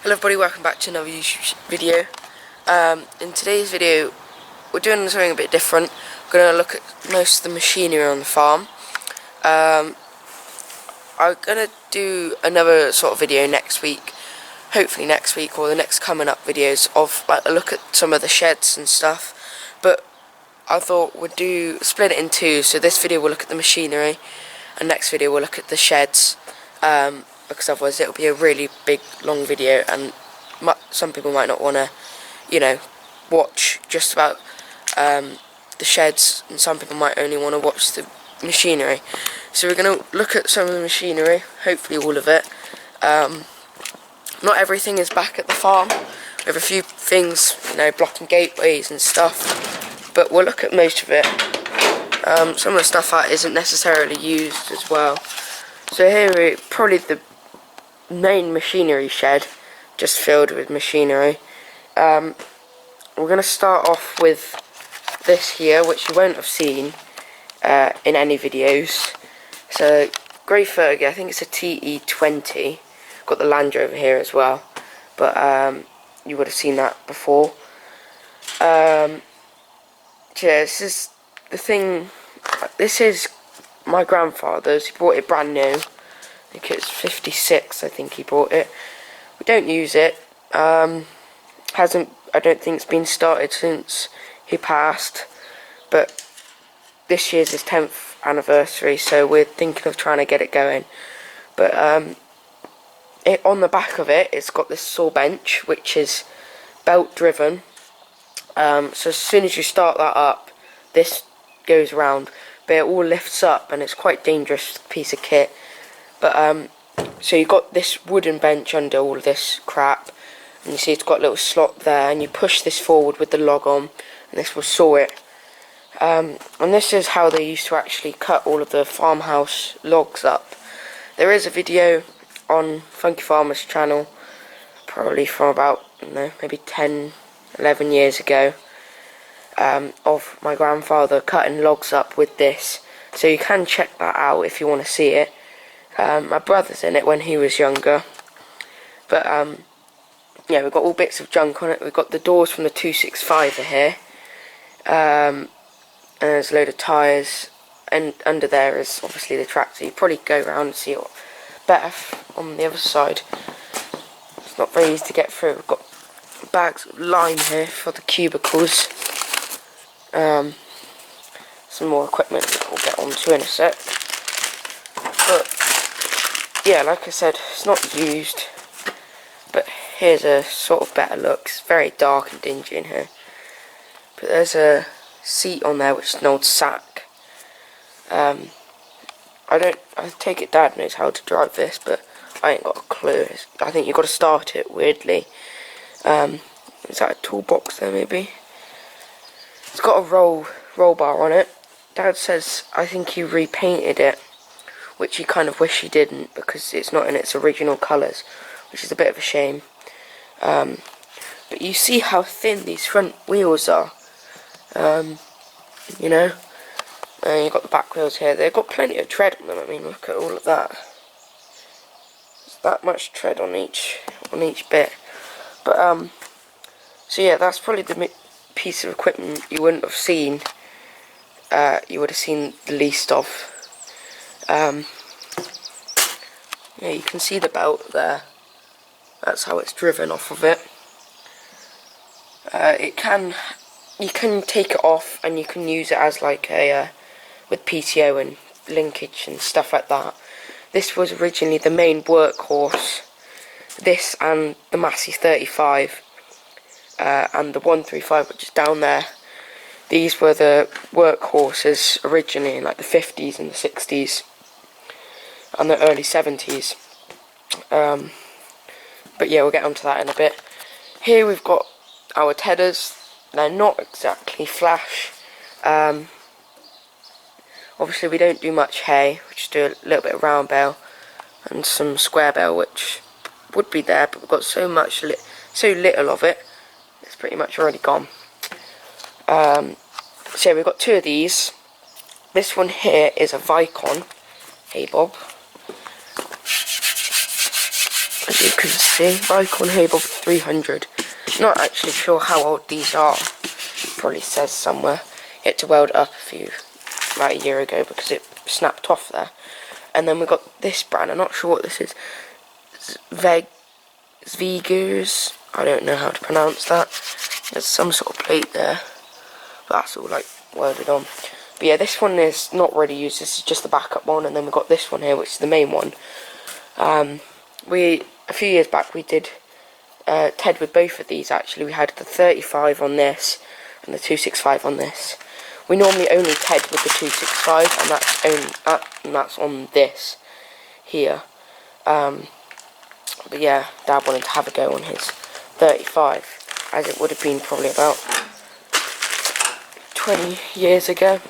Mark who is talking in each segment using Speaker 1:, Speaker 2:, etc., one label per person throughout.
Speaker 1: Hello everybody, welcome back to another YouTube video. In today's video, we're doing something a bit different. We're going to look at most of the machinery on the farm. I'm going to do another sort of video next week, hopefully next week or the next coming up videos of like a look at some of the sheds and stuff. But I thought we'd split it in two, so this video will look at the machinery and next video we'll look at the sheds. Because otherwise it'll be a really big long video and some people might not want to, watch just about the sheds, and some people might only want to watch the machinery. So we're going to look at some of the machinery, hopefully all of it. Not everything is back at the farm. We have a few things, blocking gateways and stuff, but we'll look at most of it. Some of the stuff that isn't necessarily used as well. So here we're probably the main machinery shed, just filled with machinery. We're going to start off with this here, which you won't have seen in any videos. So grey fergy, I think it's a TE20. Got the Land Rover here as well, but you would have seen that before. So yeah, this is the thing. This is my grandfather's. He bought it brand new. I think it's 56. I think he bought it. We don't use it. I don't think it's been started since he passed. But this year's his 10th anniversary, so we're thinking of trying to get it going. But on the back of it, it's got this saw bench, which is belt driven. So as soon as you start that up, this goes around. But it all lifts up, and it's quite a dangerous piece of kit. But so you've got this wooden bench under all of this crap, and you see it's got a little slot there, and you push this forward with the log on, and this will saw it. And this is how they used to actually cut all of the farmhouse logs up. There is a video on Funky Farmer's channel, probably from about, maybe 10, 11 years ago, of my grandfather cutting logs up with this. So you can check that out if you want to see it. My brother's in it when he was younger. But yeah, we've got all bits of junk on it. We've got the doors from the 265 here. And there's a load of tyres. And under there is obviously the tractor. You probably go around and see it better on the other side. It's not very easy to get through. We've got bags of lime here for the cubicles. Some more equipment that we'll get onto in a sec. But yeah, like I said, it's not used. But here's a sort of better look. It's very dark and dingy in here. But there's a seat on there which is an old sack. I take it Dad knows how to drive this, but I ain't got a clue. I think you've got to start it weirdly. Is that a toolbox there maybe? It's got a roll bar on it. Dad says I think he repainted it, which he kind of wish he didn't, because it's not in its original colours, which is a bit of a shame. But you see how thin these front wheels are. And you've got the back wheels here. They've got plenty of tread on them. I mean, look at all of that. There's that much tread on each bit. But so yeah, that's probably the piece of equipment you wouldn't have seen. You would have seen the least of. Yeah, you can see the belt there. That's how it's driven off of it. You can take it off and you can use it as like a with PTO and linkage and stuff like that. This was originally the main workhorse. This and the Massey 35 and the 135, which is down there. These were the workhorses originally in like the 50s and the 60s and the early 70s. But yeah, we'll get onto that in a bit. Here we've got our tedders. They're not exactly flash. Obviously we don't do much hay. We just do a little bit of round bale and some square bale, which would be there, but we've got so little of it. It's pretty much already gone. So we've got two of these. This one here is a Vicon. Hey Bob. as you can see, Vicon Habob 300. Not actually sure how old these are. Probably says somewhere. You had to weld it up about a year ago because it snapped off there. And then we got this brand. I'm not sure what this is. Zvigers. I don't know how to pronounce that. There's some sort of plate there. But that's all like welded on. But yeah, this one is not really used. This is just the backup one. And then we got this one here, which is the main one. A few years back we did TED with both of these actually. We had the 35 on this and the 265 on this. We normally only TED with the 265 and that's on this here. But yeah, Dad wanted to have a go on his 35, as it would have been probably about 20 years ago.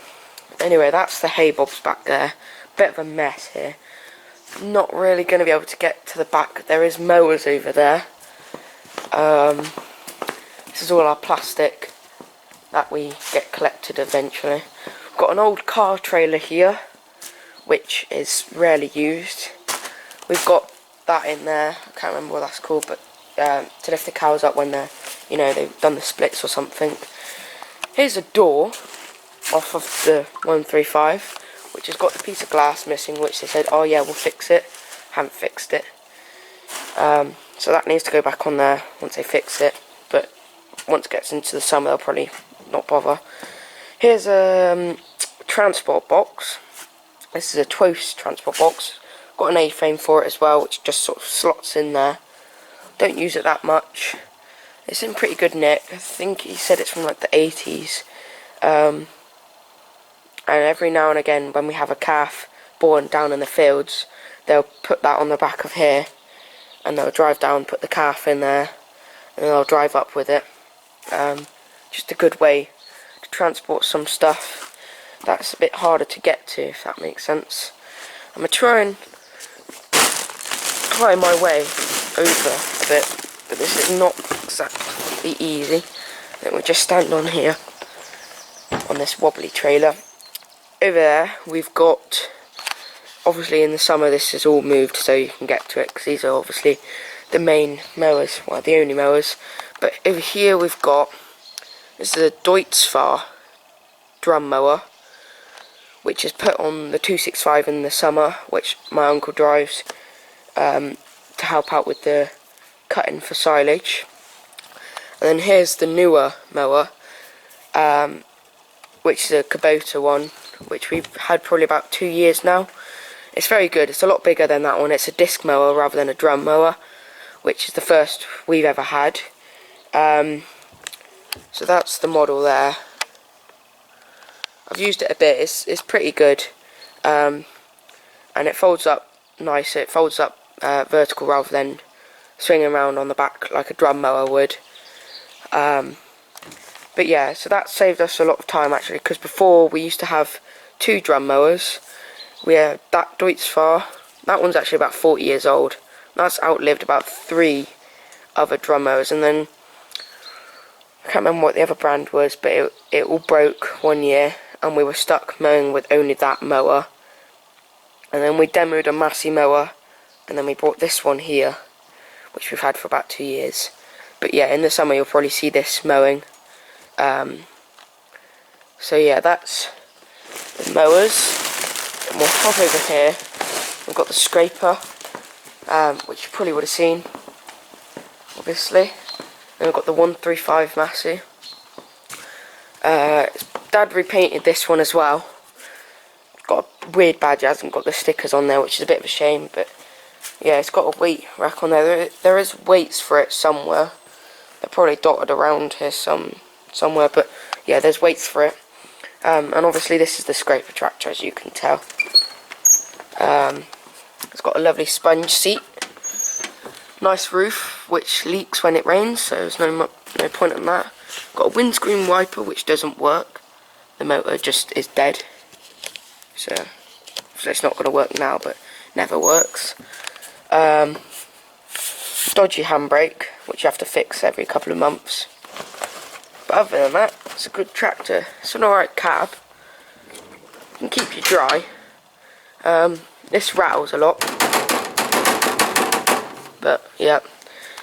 Speaker 1: Anyway, that's the hay bobs back there. Bit of a mess here. Not really going to be able to get to the back. There is Mowers over there. This is all our plastic that we get collected eventually. We've got an old car trailer here, which is rarely used. We've got that in there. I can't remember what that's called, but to lift the cows up when they're, they've done the splits or something. Here's a door off of the 135, which has got the piece of glass missing, which they said, oh yeah, we'll fix it. Haven't fixed it. So that needs to go back on there once they fix it, but once it gets into the summer they'll probably not bother. Here's a transport box. This is a Twos transport box. Got an A-frame for it as well, which just sort of slots in there. Don't use it that much. It's in pretty good nick. I think he said it's from like the 80s. And every now and again when we have a calf born down in the fields, they'll put that on the back of here and they'll drive down, put the calf in there, and then they'll drive up with it. Just a good way to transport some stuff that's a bit harder to get to, if that makes sense. I'm going to try and climb my way over a bit, but this is not exactly easy. Then we'll just stand on here on this wobbly trailer. Over there we've got, obviously in the summer this is all moved so you can get to it, because these are obviously the main mowers, well the only mowers. But over here we've got, this is a Deutzfahr drum mower, which is put on the 265 in the summer, which my uncle drives to help out with the cutting for silage. And then here's the newer mower, which is a Kubota one, which we've had probably about 2 years now. It's very good. It's a lot bigger than that one. It's a disc mower rather than a drum mower, which is the first we've ever had. So that's the model there. I've used it a bit. It's pretty good, and it folds up nice. It folds up vertical rather than swinging around on the back like a drum mower would. But yeah, so that saved us a lot of time actually, because before we used to have 2 drum mowers. We had that Deutzfahr. That one's actually about 40 years old. That's outlived about 3 other drum mowers, and then I can't remember what the other brand was, but it all broke one year and we were stuck mowing with only that mower. And then we demoed a Massey mower, and then we bought this one here, which we've had for about 2 years. But yeah, in the summer you'll probably see this mowing. So yeah, that's the mowers. And we'll hop over here. We've got the scraper, which you probably would have seen, obviously. Then we've got the 135 Massey. Dad repainted this one as well. Got a weird badge, it hasn't got the stickers on there, which is a bit of a shame, but yeah, it's got a weight rack on there. There is weights for it somewhere. They're probably dotted around here somewhere, but yeah, there's weights for it. And obviously this is the scraper tractor, as you can tell. It's got a lovely sponge seat. Nice roof, which leaks when it rains, so there's no point in that. Got a windscreen wiper, which doesn't work. The motor just is dead. So it's not going to work now, but never works. Dodgy handbrake, which you have to fix every couple of months. But other than that, it's a good tractor. It's an alright cab. You can keep you dry. This rattles a lot, But yeah,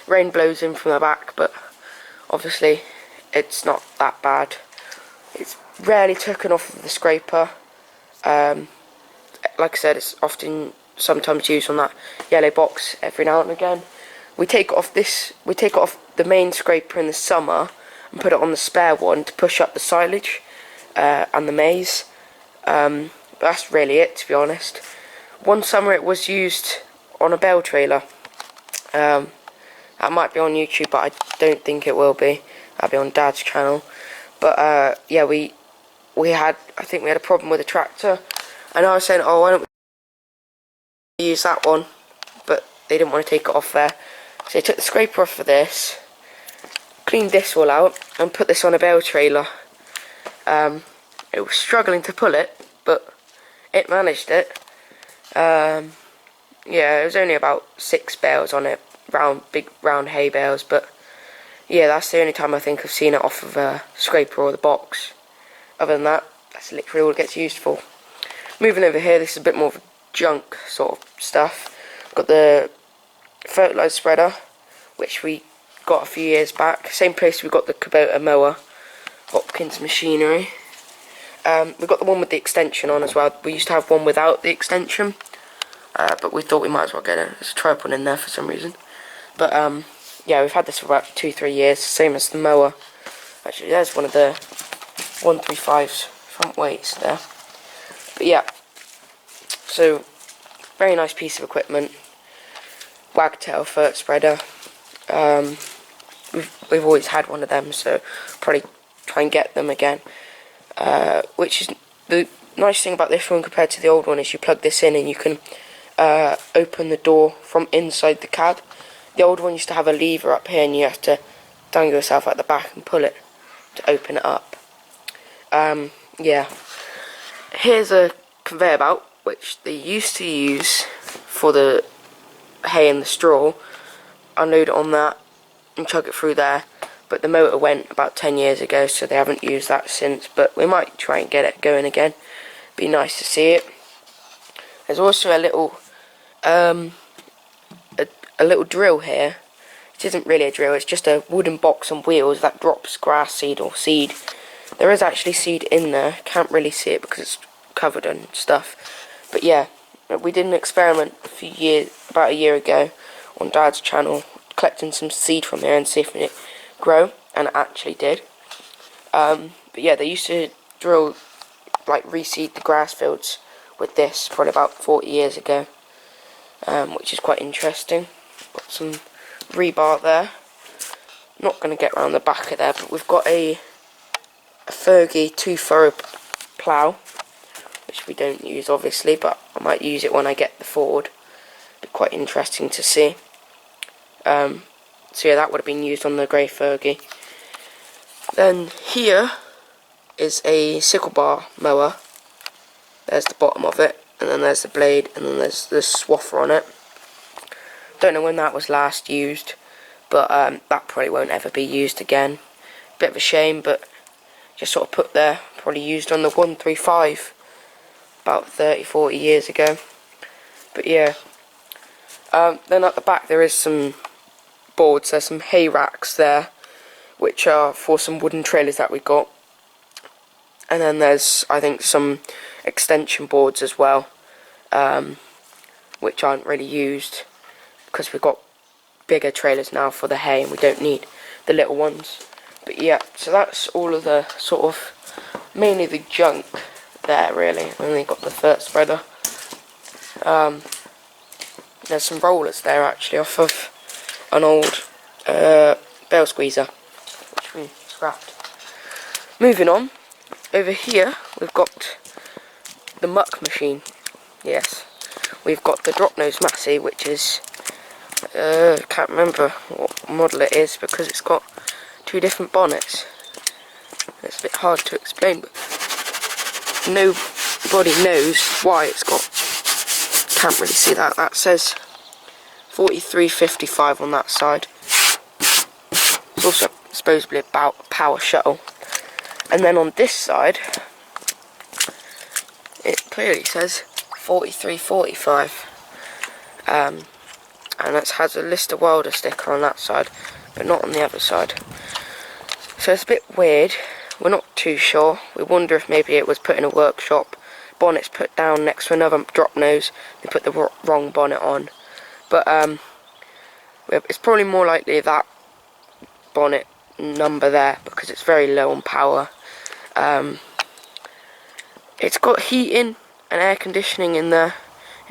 Speaker 1: rain blows in from the back, but obviously it's not that bad. It's rarely taken off of the scraper. Like I said, it's sometimes used on that yellow box every now and again. We take it off the main scraper in the summer and put it on the spare one to push up the silage and the maize. But that's really it, to be honest. One summer it was used on a bale trailer. That might be on YouTube, but I don't think it will be. That'll be on Dad's channel. But yeah, I think we had a problem with the tractor, and I was saying, oh, why don't we use that one? But they didn't want to take it off there, so they took the scraper off for this, cleaned this all out, and put this on a bale trailer. It was struggling to pull it, but it managed it. Yeah, it was only about 6 bales on it, big round hay bales, but yeah, that's the only time I think I've seen it off of a scraper or the box. Other than that, that's literally all it gets used for. Moving over here, this is a bit more of a junk sort of stuff. Got the fertiliser spreader, which we got a few years back. Same place we got the Kubota mower, Hopkins machinery. We got the one with the extension on as well. We used to have one without the extension, but we thought we might as well get a tripod in there for some reason. But yeah, we've had this for about 2-3 years, same as the mower. Actually, there's one of the 135's front weights there. But yeah, so very nice piece of equipment. Wagtail fert spreader. We've always had one of them, so probably try and get them again. Which is the nice thing about this one compared to the old one, is you plug this in and you can open the door from inside the cab. The old one used to have a lever up here and you have to dangle yourself at the back and pull it to open it up. Yeah, here's a conveyor belt which they used to use for the hay and the straw. Unload it on that and chug it through there, but the motor went about 10 years ago, so they haven't used that since, but we might try and get it going again. Be nice to see it. There's also a little a little drill here. It isn't really a drill, it's just a wooden box on wheels that drops grass seed or seed. There is actually seed in there, can't really see it because it's covered and stuff. But yeah, we did an experiment about a year ago on Dad's channel, collecting some seed from there and see if it grow, and it actually did. But yeah, they used to drill, like reseed the grass fields with this probably about 40 years ago, which is quite interesting. Got some rebar there. Not going to get around the back of there, but we've got a fergy 2-furrow plough, which we don't use obviously, but I might use it when I get the Ford. Be quite interesting to see. So yeah, that would have been used on the grey fergy. Then here is a sickle bar mower. There's the bottom of it, and then there's the blade, and then there's the swather on it. Don't know when that was last used, but that probably won't ever be used again. Bit of a shame, but just sort of put there. Probably used on the 135 about 30-40 years ago. But yeah, then at the back there is some boards. There's some hay racks there, which are for some wooden trailers that we got. And then there's, I think, some extension boards as well, which aren't really used because we've got bigger trailers now for the hay and we don't need the little ones. But yeah, so that's all of the sort of mainly the junk there really. And then you've got the fert spreader. There's some rollers there actually off of an old bale squeezer, which we scrapped. Moving on, over here we've got the Muck machine. Yes, we've got the drop nose Massey, which is can't remember what model it is because it's got 2 different bonnets. It's a bit hard to explain, but nobody knows why it's got. Can't really see that. That says 4355 on that side. It's also supposedly about a power shuttle. And then on this side, it clearly says 4345. and it has a Lister Wilder sticker on that side, but not on the other side. So it's a bit weird. We're not too sure. We wonder if maybe it was put in a workshop. Bonnet's put down next to another drop nose. They put the wrong bonnet on. But it's probably more likely that bonnet number there, because it's very low on power. It's got heating and air conditioning in there.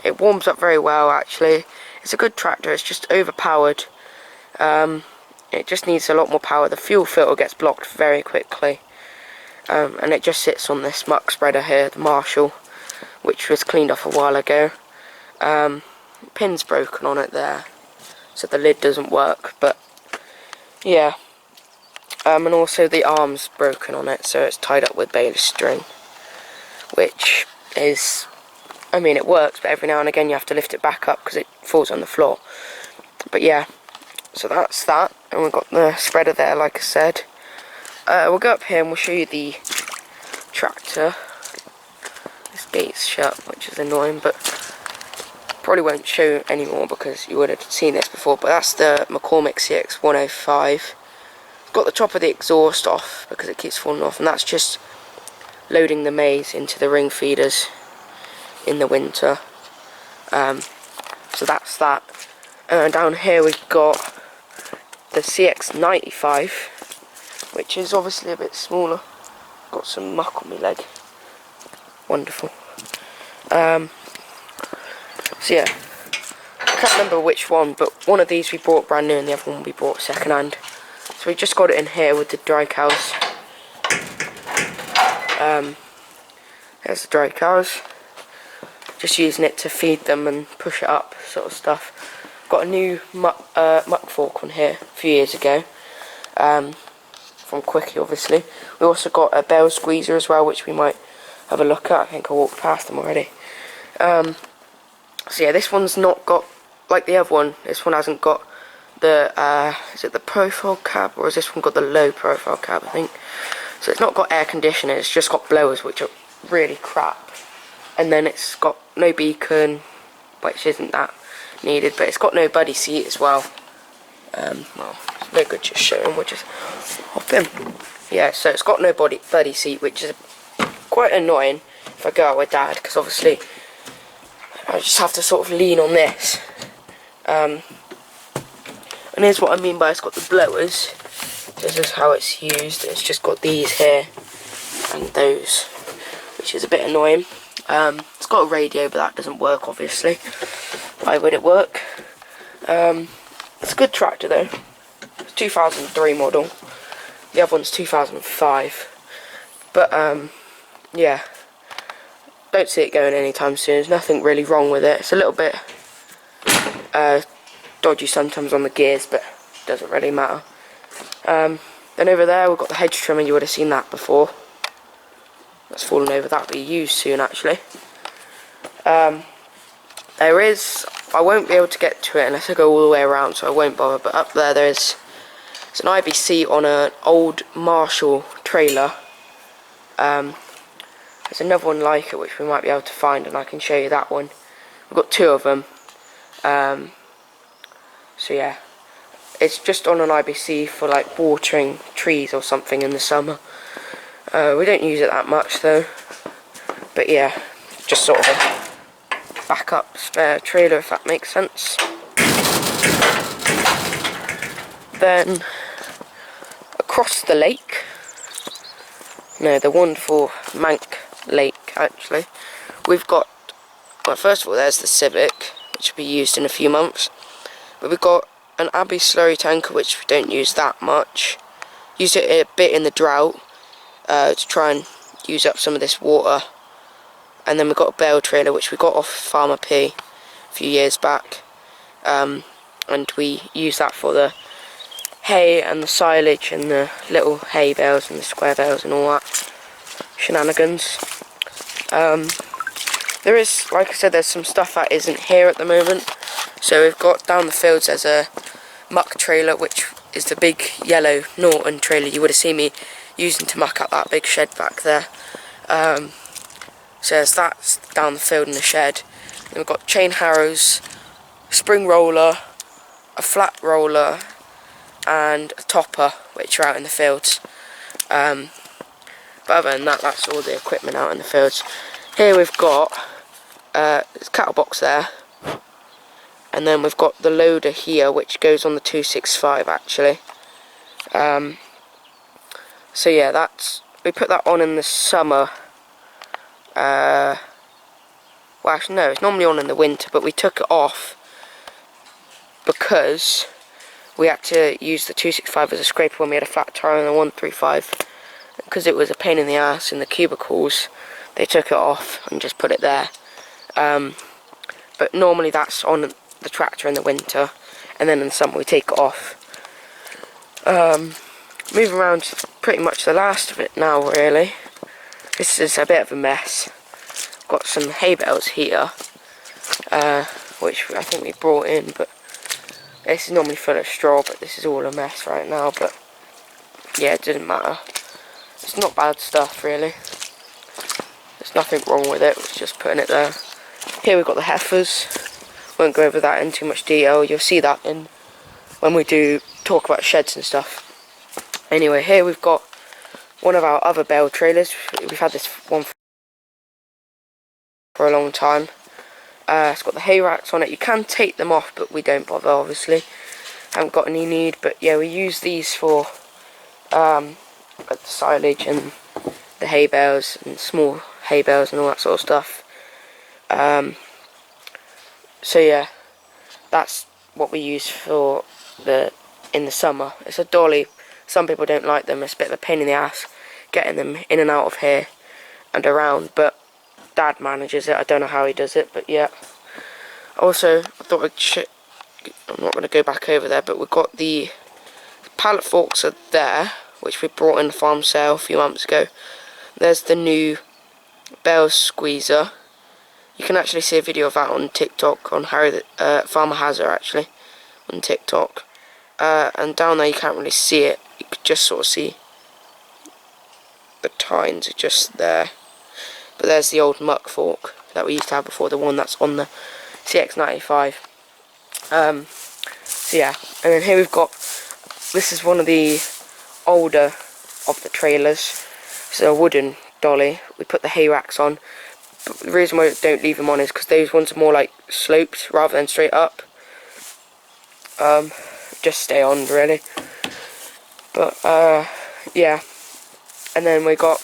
Speaker 1: It warms up very well, actually. It's a good tractor. It's just overpowered. It just needs a lot more power. The fuel filter gets blocked very quickly. And it just sits on this muck spreader here, the Marshall, which was cleaned off a while ago. Pin's broken on it there, so the lid doesn't work, but yeah. And also the arm's broken on it, so it's tied up with baling string, which is, I mean, it works, but every now and again you have to lift it back up because it falls on the floor. But yeah, so that's that, and we've got the spreader there, like I said. We'll go up here and we'll show you the tractor. This gate's shut, which is annoying, but probably won't show anymore because you would have seen this before. But that's the McCormick CX 105. Got the top of the exhaust off because it keeps falling off, and that's just loading the maize into the ring feeders in the winter. So that's that. Down here we've got the CX 95, which is obviously a bit smaller. Got some muck on my leg. Wonderful. So yeah, I can't remember which one, but one of these we bought brand new and the other one we bought second hand. So we just got it in here with the dry cows. There's the dry cows. Just using it to feed them and push it up, sort of stuff. Got a new muck fork on here a few years ago. From Quickie, obviously. We also got a bell squeezer as well, which we might have a look at. I think I walked past them already. So yeah, this one's not got, like the other one, this one hasn't got the, is it the profile cab, or has this one got the low profile cab, I think. So it's not got air conditioning, it's just got blowers, which are really crap. And then it's got no beacon, which isn't that needed, but it's got no buddy seat as well. Well, it's no good just showing, we'll just hop in. Yeah, so it's got no buddy seat, which is quite annoying if I go out with Dad, because obviously I just have to sort of lean on this. And here's what I mean by it's got the blowers. This is how it's used. It's just got these here and those, which is a bit annoying. It's got a radio, but that doesn't work, obviously. Why would it work? It's a good tractor though. It's 2003 model. The other one's 2005. But yeah, don't see it going anytime soon. There's nothing really wrong with it. It's a little bit dodgy sometimes on the gears, but it doesn't really matter. Then over there we've got the hedge trimmer. You would have seen that before. That's fallen over. That'll be used soon, actually. There is, I won't be able to get to it unless I go all the way around, so I won't bother, but up there there's an IBC on an old Marshall trailer. There's another one like it which we might be able to find, and I can show you that one. We've got two of them. So yeah, it's just on an IBC for like watering trees or something in the summer. We don't use it that much though, but yeah, just sort of a backup spare trailer, if that makes sense. Then across the lake, no, the wonderful Mank Lake actually, we've got, well, first of all there's the Civic, which will be used in a few months, but we've got an Abbey slurry tanker which we don't use that much. Use it a bit in the drought to try and use up some of this water. And then we've got a bale trailer which we got off Farmer P a few years back, and we use that for the hay and the silage and the little hay bales and the square bales and all that shenanigans. There is, like I said, there's some stuff that isn't here at the moment. So we've got down the fields, there's a muck trailer, which is the big yellow Norton trailer you would have seen me using to muck up that big shed back there. So that's down the field in the shed. Then we've got chain harrows, spring roller, a flat roller and a topper, which are out in the fields. But other than that, that's all the equipment out in the fields. Here we've got there's a cattle box there, and then we've got the loader here, which goes on the 265 actually. So yeah, we put that on in the summer. Well, actually no, it's normally on in the winter, but we took it off because we had to use the 265 as a scraper when we had a flat tire on the 135. Because it was a pain in the ass in the cubicles, they took it off and just put it there. But normally that's on the tractor in the winter, and then in the summer we take it off. Moving around to pretty much the last of it now, really. This is a bit of a mess. Got some hay bales here, which I think we brought in, but this is normally full of straw, but this is all a mess right now. But yeah, it didn't matter. It's not bad stuff, really. There's nothing wrong with it, it's just putting it there. Here we've got the heifers. Won't go over that in too much detail. You'll see that in when we do talk about sheds and stuff. Anyway, here we've got one of our other bale trailers. We've had this one for a long time. It's got the hay racks on it. You can take them off, but we don't bother, obviously. Haven't got any need, but yeah, we use these for the silage and the hay bales and small hay bales and all that sort of stuff. So yeah, that's what we use for in the summer. It's a dolly. Some people don't like them. It's a bit of a pain in the ass getting them in and out of here and around, but Dad manages it. I don't know how he does it, but yeah. Also, I thought I'm not going to go back over there, but we've got the pallet forks are there, which we brought in the farm sale a few months ago. There's the new bale squeezer. You can actually see a video of that on TikTok, on Farmer Hazza actually, on TikTok. And down there you can't really see it. You could just sort of see the tines are just there. But there's the old Muck fork that we used to have before, the one that's on the CX-95. So yeah, and then here we've got, this is one of the older of the trailers. It's a wooden dolly. We put the hay racks on. But the reason why we don't leave them on is because those ones are more like sloped rather than straight up. Just stay on, really. But yeah, and then we got,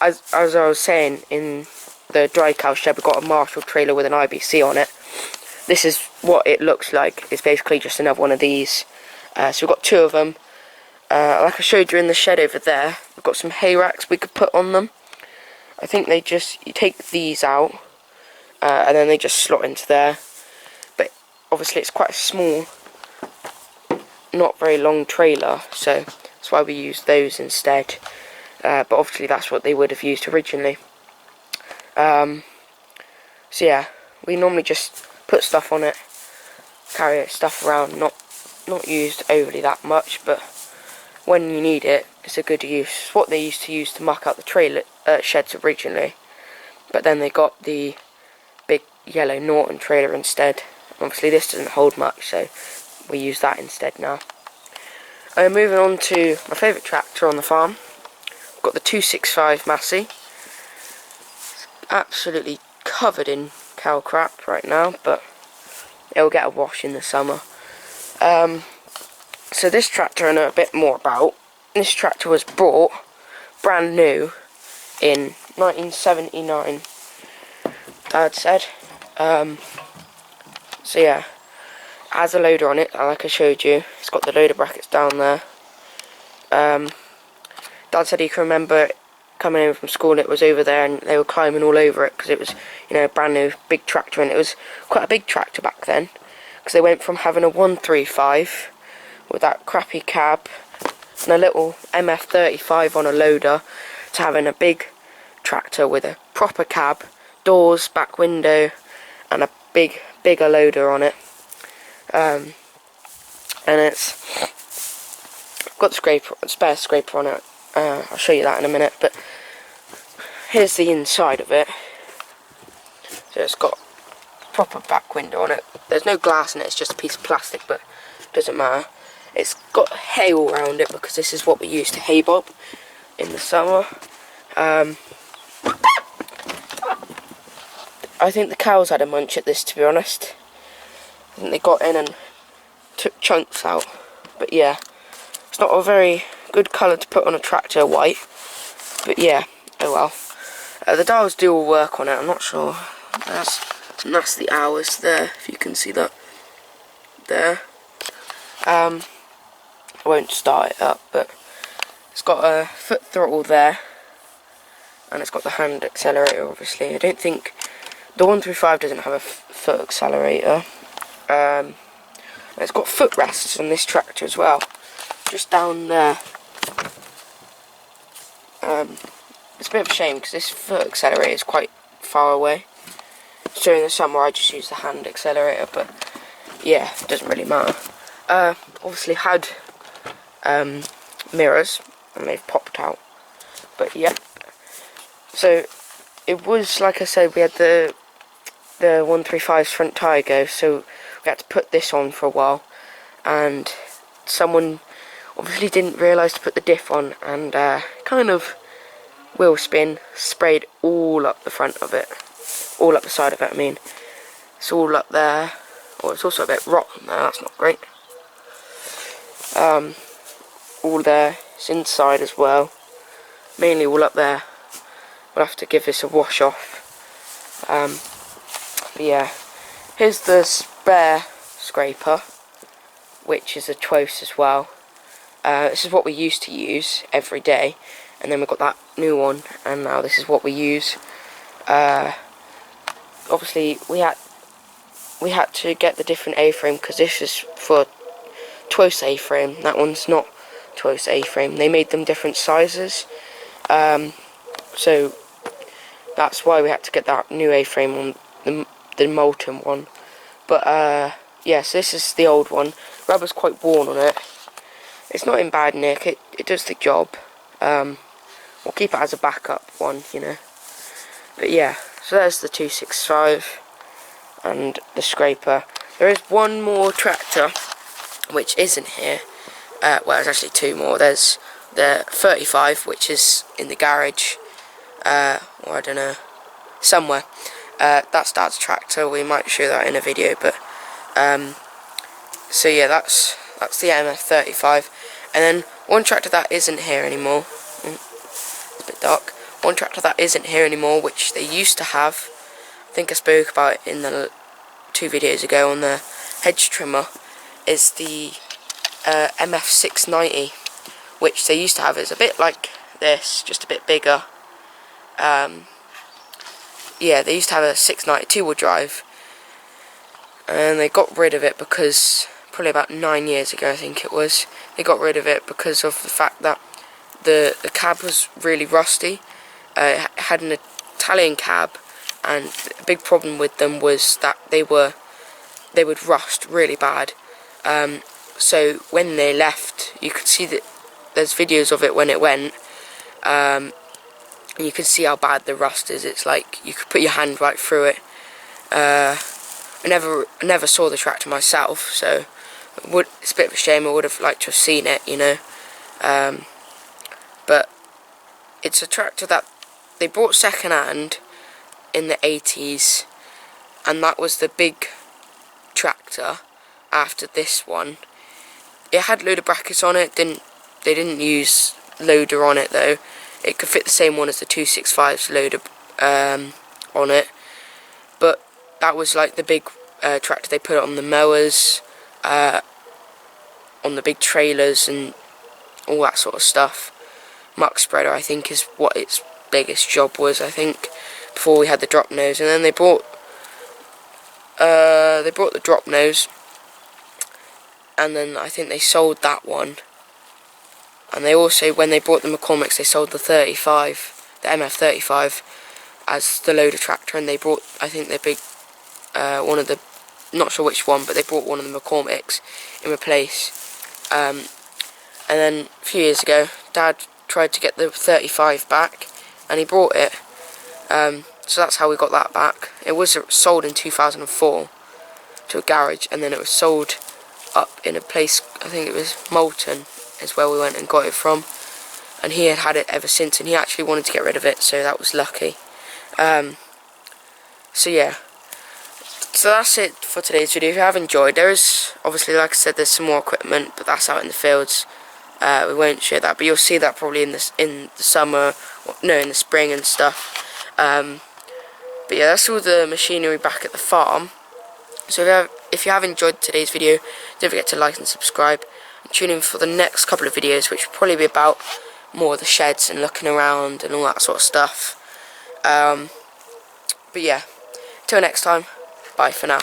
Speaker 1: as I was saying, in the dry cow shed, we got a Marshall trailer with an IBC on it. This is what it looks like. It's basically just another one of these. So we've got two of them. Like I showed you in the shed over there, we've got some hay racks we could put on them. I think you take these out, and then they just slot into there. But obviously it's quite a small, not very long trailer, so that's why we use those instead. But obviously that's what they would have used originally. So yeah, we normally just put stuff on it, carry stuff around, not used overly that much, but when you need it, it's a good use. It's what they used to use to muck out the trailer sheds originally, but then they got the big yellow Norton trailer instead. Obviously this doesn't hold much, so we use that instead now. Moving on to my favourite tractor on the farm. I've got the 265 Massey. It's absolutely covered in cow crap right now, but it'll get a wash in the summer. So this tractor I know a bit more about. This tractor was bought brand new in 1979, Dad said. So yeah, it has a loader on it, like I showed you. It's got the loader brackets down there. Dad said he can remember coming in from school, it was over there and they were climbing all over it because it was, you know, a brand new big tractor, and it was quite a big tractor back then because they went from having a 135 with that crappy cab and a little MF35 on a loader to having a big tractor with a proper cab, doors, back window, and a bigger loader on it. And it's got the spare scraper on it. I'll show you that in a minute, but here's the inside of it. So it's got proper back window on it. There's no glass in it, it's just a piece of plastic, but it doesn't matter. It's got hay all around it because this is what we use to hay bob in the summer. I think the cows had a munch at this, to be honest. I think they got in and took chunks out. But yeah, it's not a very good colour to put on a tractor, white. But yeah, oh well. The dials do all work on it, I'm not sure. That's the hours there, if you can see that. There. I won't start it up, but it's got a foot throttle there. And it's got the hand accelerator, obviously. I don't think the 135 doesn't have a foot accelerator. It's got footrests on this tractor as well, just down there. It's a bit of a shame because this foot accelerator is quite far away. So in the summer I just use the hand accelerator, but yeah, it doesn't really matter. Obviously had mirrors and they've popped out, but yeah. So it was, like I said, we had the 135's front tyre go, so we had to put this on for a while, and someone obviously didn't realise to put the diff on, and kind of wheel spin sprayed all up the front of it, all up the side of it. I mean, it's all up there. Oh, it's also a bit rotten there, that's not great. All there, it's inside as well, mainly all up there. We'll have to give this a wash off. But yeah, here's the spare scraper, which is a Twos as well. This is what we used to use every day, and then we got that new one, and now this is what we use. Obviously we had to get the different A-frame because this is for Twos A-frame. That one's not Twos A-frame. They made them different sizes, so that's why we had to get that new A-frame on the molten one. But yes, this is the old one. Rubber's quite worn on it. It's not in bad nick. It does the job. We'll keep it as a backup one, you know. But yeah, so there's the 265 and the scraper. There is one more tractor which isn't here. Well, there's actually two more. There's the 35, which is in the garage, or I don't know, somewhere. That's Dad's tractor. We might show that in a video, but so yeah, that's the MF35. And then one tractor that isn't here anymore. It's a bit dark. One tractor that isn't here anymore, which they used to have. I think I spoke about it in the 2 videos ago on the hedge trimmer. Is the MF690, which they used to have. Is a bit like this, just a bit bigger. Yeah, they used to have a 690 two-wheel drive, and they got rid of it because, probably about 9 years ago I think it was, they got rid of it because of the fact that the cab was really rusty. It had an Italian cab, and the big problem with them was that they would rust really bad. So when they left, you could see that there's videos of it when it went. You can see how bad the rust is. It's like you could put your hand right through it. I never saw the tractor myself, so it's a bit of a shame. I would have liked to have seen it, you know. But it's a tractor that they bought second hand in the 80s, and that was the big tractor after this one. It had loader brackets on it. They didn't use loader on it though. It could fit the same one as the 265's loader on it, but that was like the big tractor they put on the mowers, on the big trailers and all that sort of stuff. Muck spreader, I think, is what its biggest job was, I think, before we had the drop nose. And then they brought the drop nose, and then I think they sold that one. And they also, when they brought the McCormicks, they sold the 35, the MF35, as the loader tractor, and they brought, I think, the big, one of the, not sure which one, but they brought one of the McCormicks in replace. And then a few years ago, Dad tried to get the 35 back, and he brought it. So that's how we got that back. It was sold in 2004 to a garage, and then it was sold up in a place, I think it was Moulton is where we went and got it from, and he had it ever since, and he actually wanted to get rid of it, so that was lucky. So yeah, so that's it for today's video. If you have enjoyed, there is obviously, like I said, there's some more equipment, but that's out in the fields. We won't show that, but you'll see that probably in the summer, no, in the spring and stuff. But yeah, that's all the machinery back at the farm. So if you have enjoyed today's video, don't forget to like and subscribe, and tune in for the next couple of videos, which will probably be about more of the sheds and looking around and all that sort of stuff. But yeah, till next time, bye for now.